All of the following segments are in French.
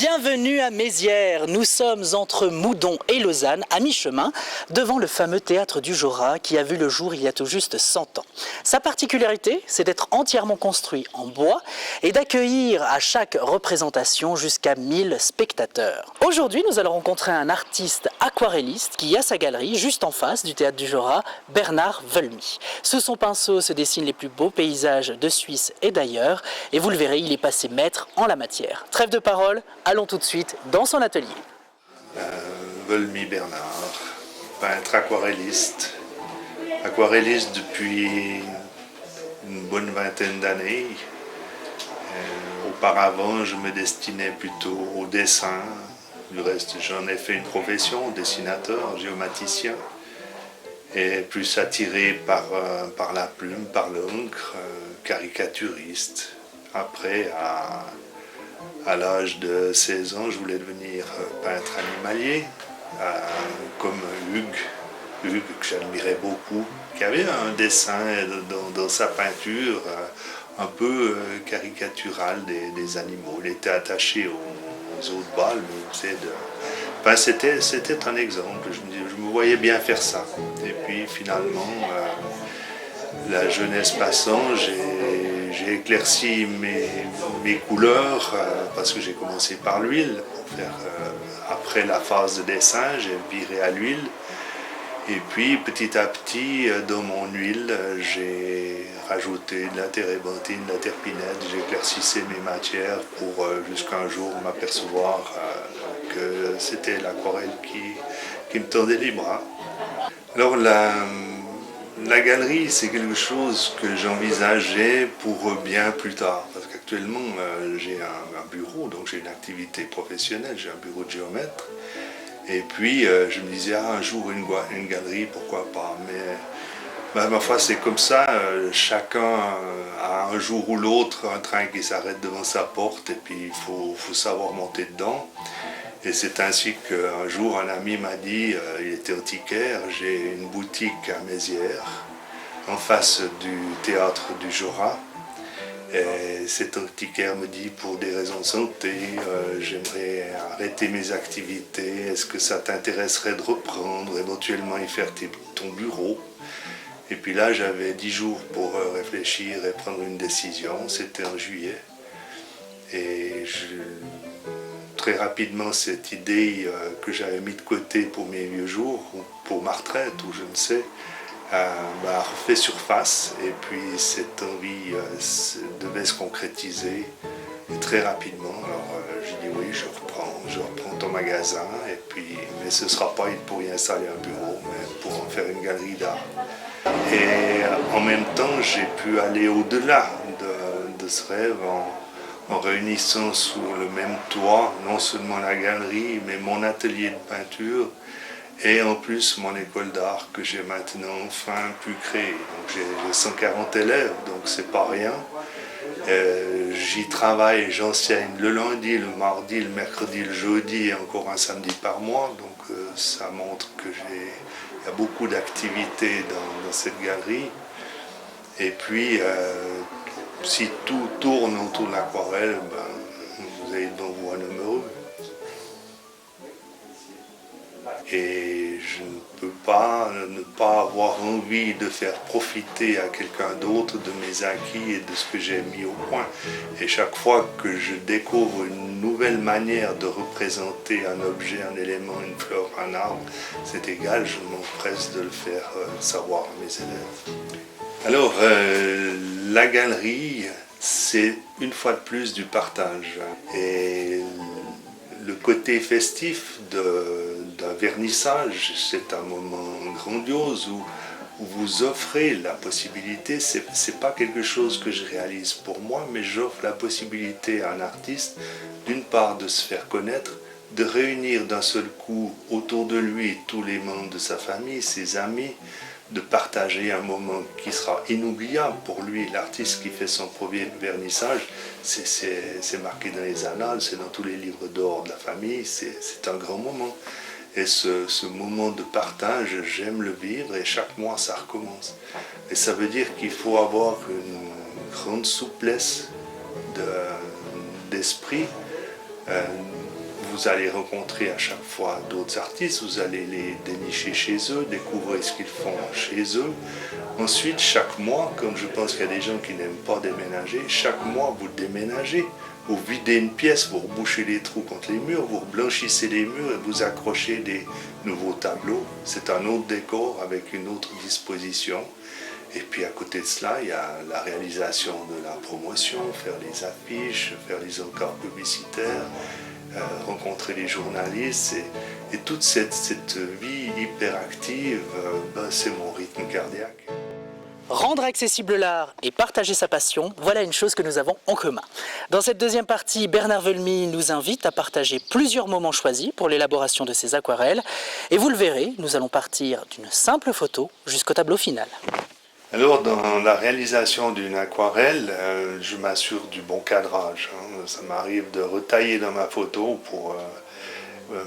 Bienvenue à Mézières. Nous sommes entre Moudon et Lausanne, à mi-chemin, devant le fameux théâtre du Jorat qui a vu le jour il y a tout juste 100 ans. Sa particularité, c'est d'être entièrement construit en bois et d'accueillir à chaque représentation jusqu'à 1000 spectateurs. Aujourd'hui, nous allons rencontrer un artiste aquarelliste qui a sa galerie juste en face du théâtre du Jorat, Bernard Wölmy. Sous son pinceau se dessinent les plus beaux paysages de Suisse et d'ailleurs, et vous le verrez, il est passé maître en la matière. Trêve de parole, allons tout de suite dans son atelier. Wölmy Bernard, peintre aquarelliste depuis une bonne vingtaine d'années. Auparavant, je me destinais plutôt au dessin. Du reste, j'en ai fait une profession, dessinateur, géomaticien, et plus attiré par la plume, par l'encre, caricaturiste. Après, à l'âge de 16 ans, je voulais devenir peintre animalier, comme Hugues, que j'admirais beaucoup, qui avait un dessin dans sa peinture un peu caricatural des animaux. Il était attaché aux os de balle, mais c'était un exemple. Je me voyais bien faire ça. Et puis finalement, la jeunesse passant, j'ai éclairci mes couleurs parce que j'ai commencé par l'huile. Après la phase de dessin, j'ai viré à l'huile. Et puis petit à petit, dans mon huile, j'ai rajouté de la térébenthine, de la terpinette. J'éclaircissais mes matières pour jusqu'à un jour m'apercevoir que c'était l'aquarelle qui me tendait les bras. Alors la galerie, c'est quelque chose que j'envisageais pour bien plus tard. Parce qu'actuellement, j'ai un bureau, donc j'ai une activité professionnelle, j'ai un bureau de géomètre. Et puis, je me disais, un jour, une galerie, pourquoi pas. Mais ma foi, c'est comme ça, chacun a un jour ou l'autre un train qui s'arrête devant sa porte et puis il faut savoir monter dedans. Et c'est ainsi qu'un jour, un ami m'a dit, il était antiquaire, j'ai une boutique à Mézières, en face du théâtre du Jorat. Et cet antiquaire me dit, pour des raisons de santé, j'aimerais arrêter mes activités, est-ce que ça t'intéresserait de reprendre, éventuellement y faire ton bureau? Et puis là, j'avais 10 jours pour réfléchir et prendre une décision, c'était en juillet. Et très rapidement, cette idée que j'avais mis de côté pour mes vieux jours, ou pour ma retraite, ou je ne sais, m'a refait surface. Et puis cette envie devait se concrétiser et très rapidement. Alors j'ai dit oui, je reprends ton magasin. Mais ce ne sera pas pour y installer un bureau, mais pour en faire une galerie d'art. Et en même temps, j'ai pu aller au-delà de ce rêve en réunissant sous le même toit, non seulement la galerie, mais mon atelier de peinture et en plus mon école d'art que j'ai maintenant enfin pu créer. Donc j'ai 140 élèves, donc c'est pas rien. J'y travaille, j'enseigne le lundi, le mardi, le mercredi, le jeudi et encore un samedi par mois. Donc ça montre qu'il y a beaucoup d'activités dans cette galerie. Et puis, si tout tourne autour de l'aquarelle, vous allez devant vous un homme heureux. Et je ne peux pas ne pas avoir envie de faire profiter à quelqu'un d'autre de mes acquis et de ce que j'ai mis au point. Et chaque fois que je découvre une nouvelle manière de représenter un objet, un élément, une fleur, un arbre, c'est égal, je m'empresse de le faire savoir à mes élèves. Alors, la galerie, c'est une fois de plus du partage. Et le côté festif d'un vernissage, c'est un moment grandiose où vous offrez la possibilité, c'est pas quelque chose que je réalise pour moi, mais j'offre la possibilité à un artiste, d'une part de se faire connaître, de réunir d'un seul coup autour de lui tous les membres de sa famille, ses amis, de partager un moment qui sera inoubliable pour lui. L'artiste qui fait son premier vernissage, c'est marqué dans les annales, c'est dans tous les livres d'or de la famille, c'est un grand moment. Et ce moment de partage, j'aime le vivre et chaque mois ça recommence. Et ça veut dire qu'il faut avoir une grande souplesse d'esprit, vous allez rencontrer à chaque fois d'autres artistes, vous allez les dénicher chez eux, découvrir ce qu'ils font chez eux. Ensuite, chaque mois, comme je pense qu'il y a des gens qui n'aiment pas déménager, chaque mois vous déménagez, vous videz une pièce, vous rebouchez les trous contre les murs, vous blanchissez les murs et vous accrochez des nouveaux tableaux. C'est un autre décor avec une autre disposition. Et puis à côté de cela, il y a la réalisation de la promotion, faire les affiches, faire les encarts publicitaires, rencontrer les journalistes et toute cette vie hyperactive, c'est mon rythme cardiaque. Rendre accessible l'art et partager sa passion, voilà une chose que nous avons en commun. Dans cette deuxième partie, Bernard Velmy nous invite à partager plusieurs moments choisis pour l'élaboration de ses aquarelles. Et vous le verrez, nous allons partir d'une simple photo jusqu'au tableau final. Alors, dans la réalisation d'une aquarelle, je m'assure du bon cadrage. Ça m'arrive de retailler dans ma photo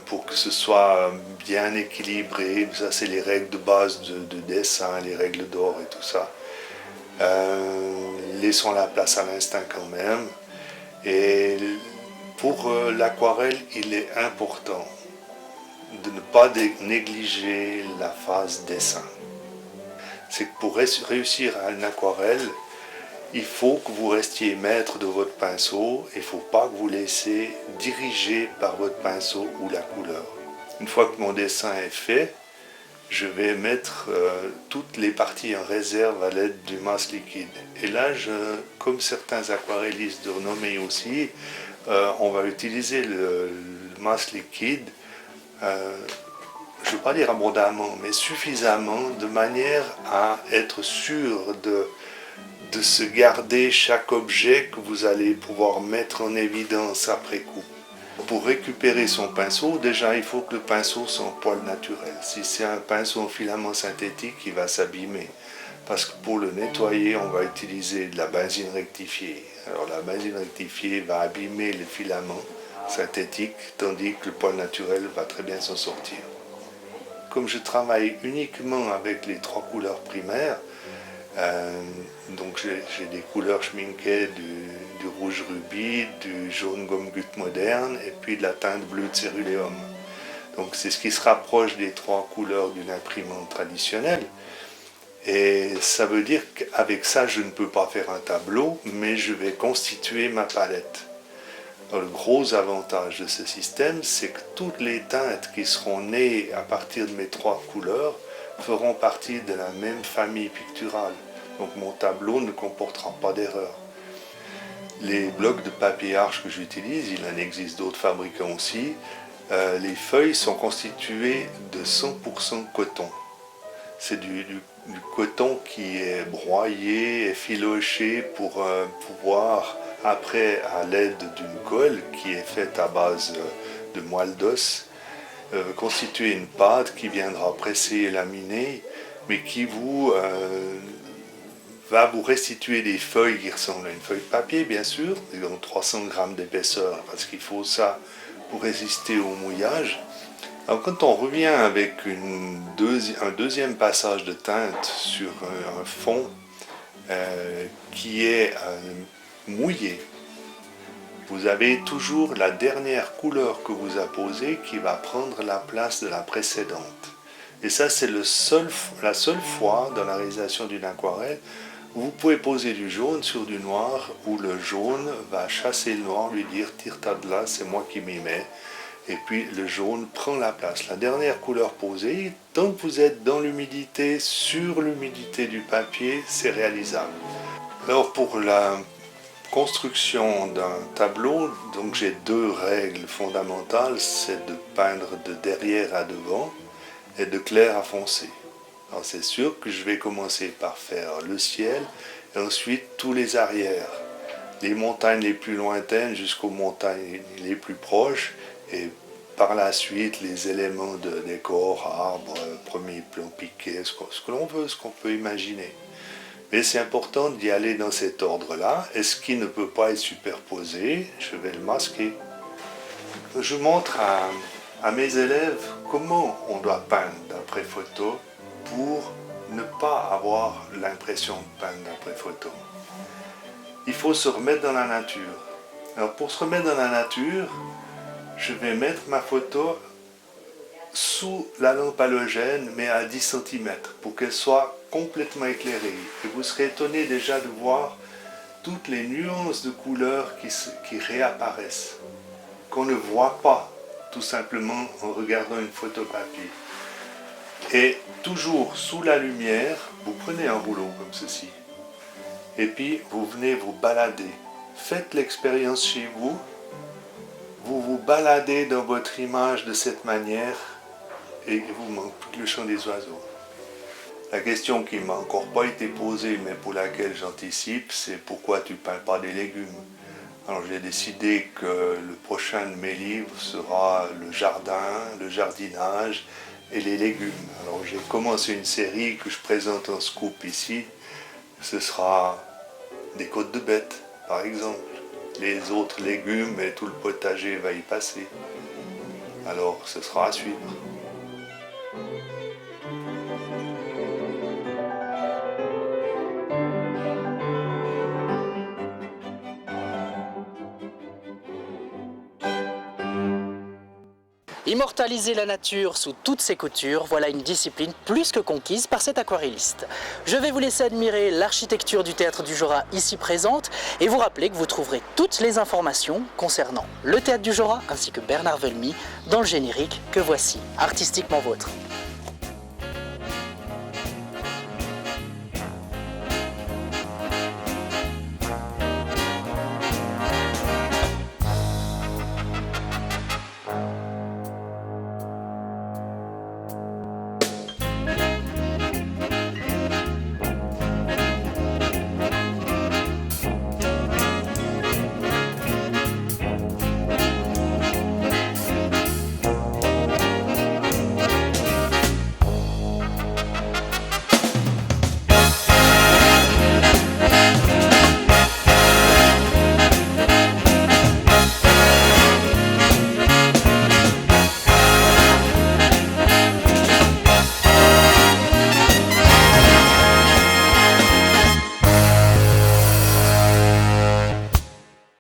pour que ce soit bien équilibré. Ça, c'est les règles de base de dessin, les règles d'or et tout ça. Laissons la place à l'instinct quand même. Et pour l'aquarelle, il est important de ne pas négliger la phase dessin. C'est que pour réussir à une aquarelle, il faut que vous restiez maître de votre pinceau. Il ne faut pas que vous laissiez diriger par votre pinceau ou la couleur. Une fois que mon dessin est fait, je vais mettre toutes les parties en réserve à l'aide du masque liquide. Et là, comme certains aquarellistes de renommée aussi, on va utiliser le masque liquide. Je ne veux pas dire abondamment, mais suffisamment, de manière à être sûr de se garder chaque objet que vous allez pouvoir mettre en évidence après coup. Pour récupérer son pinceau, déjà il faut que le pinceau soit en poil naturel. Si c'est un pinceau en filament synthétique, il va s'abîmer. Parce que pour le nettoyer, on va utiliser de la benzine rectifiée. Alors la benzine rectifiée va abîmer les filaments synthétiques, tandis que le poil naturel va très bien s'en sortir. Comme je travaille uniquement avec les trois couleurs primaires, donc j'ai des couleurs schminkées du rouge rubis, du jaune gomme-goutte moderne et puis de la teinte bleue de céruléum. Donc c'est ce qui se rapproche des trois couleurs d'une imprimante traditionnelle. Et ça veut dire qu'avec ça, je ne peux pas faire un tableau, mais je vais constituer ma palette. Alors, le gros avantage de ce système, c'est que toutes les teintes qui seront nées à partir de mes trois couleurs feront partie de la même famille picturale. Donc mon tableau ne comportera pas d'erreur. Les blocs de papier arche que j'utilise, il en existe d'autres fabricants aussi, les feuilles sont constituées de 100% coton. C'est du coton qui est broyé, effiloché pour pouvoir, après, à l'aide d'une colle qui est faite à base de moelle d'os, constituer une pâte qui viendra presser et laminer, mais qui va vous restituer des feuilles qui ressemblent à une feuille de papier, bien sûr, donc 300 grammes d'épaisseur, parce qu'il faut ça pour résister au mouillage. Alors quand on revient avec un deuxième passage de teinte sur un fond qui est mouillé, vous avez toujours la dernière couleur que vous apposez qui va prendre la place de la précédente. Et ça, c'est la seule fois dans la réalisation d'une aquarelle où vous pouvez poser du jaune sur du noir, où le jaune va chasser le noir, lui dire « tire-ta de là, c'est moi qui m'y mets ». Et puis le jaune prend la place. La dernière couleur posée, tant que vous êtes dans l'humidité, sur l'humidité du papier, c'est réalisable. Alors pour la construction d'un tableau, donc j'ai deux règles fondamentales, c'est de peindre de derrière à devant et de clair à foncé. Alors c'est sûr que je vais commencer par faire le ciel et ensuite tous les arrières, les montagnes les plus lointaines jusqu'aux montagnes les plus proches et par la suite les éléments de décor, arbres, premier plan piqué, ce que l'on veut, ce qu'on peut imaginer. Mais c'est important d'y aller dans cet ordre-là, et ce qui ne peut pas être superposé, je vais le masquer. Je montre à mes élèves comment on doit peindre d'après photo pour ne pas avoir l'impression de peindre d'après photo. Il faut se remettre dans la nature. Alors pour se remettre dans la nature, je vais mettre ma photo sous la lampe halogène, mais à 10 cm, pour qu'elle soit complètement éclairée. Et vous serez étonné déjà de voir toutes les nuances de couleurs qui réapparaissent, qu'on ne voit pas tout simplement en regardant une photo papier. Et toujours sous la lumière, vous prenez un rouleau comme ceci, et puis vous venez vous balader. Faites l'expérience chez vous, vous vous baladez dans votre image de cette manière, et il vous manque plus que le chant des oiseaux. La question qui ne m'a encore pas été posée, mais pour laquelle j'anticipe, c'est pourquoi tu ne peins pas des légumes. Alors j'ai décidé que le prochain de mes livres sera le jardin, le jardinage et les légumes. Alors j'ai commencé une série que je présente en scoop ici. Ce sera des côtes de bête, par exemple. Les autres légumes et tout le potager va y passer. Alors ce sera à suivre. Immortaliser la nature sous toutes ses coutures, voilà une discipline plus que conquise par cet aquarelliste. Je vais vous laisser admirer l'architecture du Théâtre du Jorat ici présente et vous rappeler que vous trouverez toutes les informations concernant le Théâtre du Jorat ainsi que Bernard Velmy dans le générique que voici, artistiquement vôtre.